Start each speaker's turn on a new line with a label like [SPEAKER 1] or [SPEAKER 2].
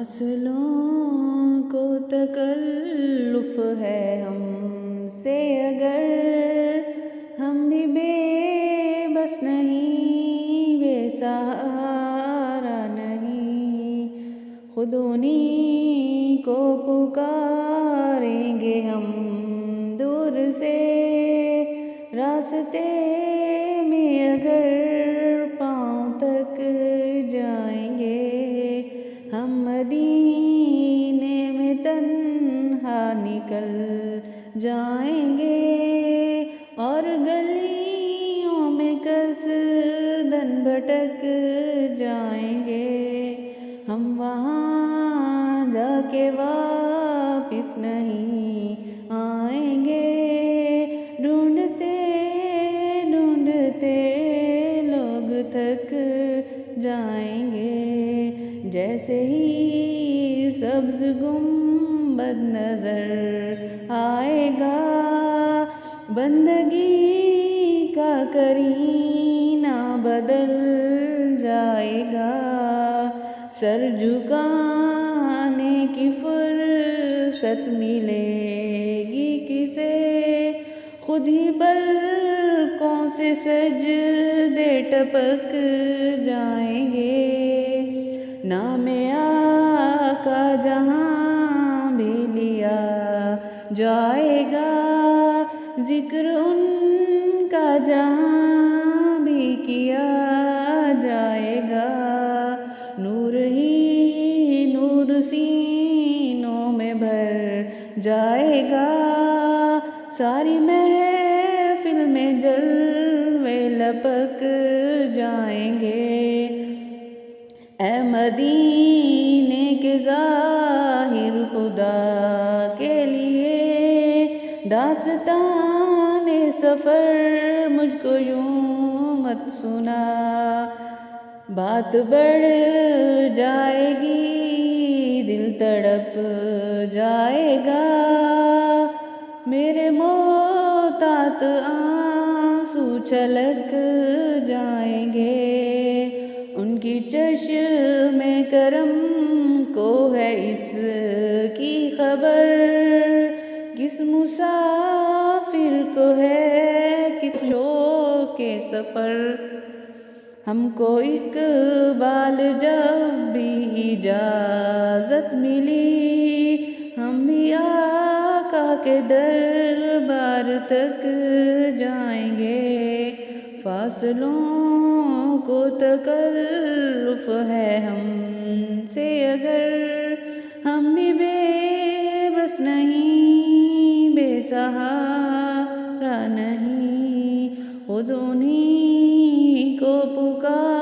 [SPEAKER 1] فاصلوں کو تکلف ہے ہم سے، اگر ہم بھی بے بس نہیں، بے سہارا نہیں، خود انہی کو پکاریں گے ہم دور سے، راستے میں اگر پاؤں تک جائیں گے، ہم مدینے میں تنہا نکل جائیں گے، اور گلیوں میں قصداً بھٹک جائیں گے، ہم وہاں جا کے واپس نہیں آئیں گے، ڈھونڈتے ڈھونڈتے لوگ تھک جائیں گے، جیسے ہی سبز گنبد نظر آئے گا، بندگی کا کرینہ بدل جائے گا، سر جھکانے کی فرصت ملے گی کسے، خود ہی پلکوں سے سجدے ٹپک جائیں گے، نام آقا جہاں بھی لیا جائے گا، ذکر ان کا جہاں بھی کیا جائے گا، نور ہی نور سینوں میں بھر جائے گا، ساری محفل میں جلوے لپک جائیں گے، اے مدینے کے ظاہر خدا کے لیے داستان سفر مجھ کو یوں مت سنا، بات بڑھ جائے گی دل تڑپ جائے گا، میرے محتاط آنسو چھلک جائیں گے، ان کی چشم کرم کو ہے اس کی خبر، کس مسافر کو ہے کس شوق کے سفر، ہم کو اقبال جب بھی اجازت ملی، ہم بھی آقا کے دربار تک جائیں گے، فاصلوں کو تکلف ہے ہم سے، اگر ہم بھی بے بس نہیں، بے سہارا نہیں، خود انہی کو پکار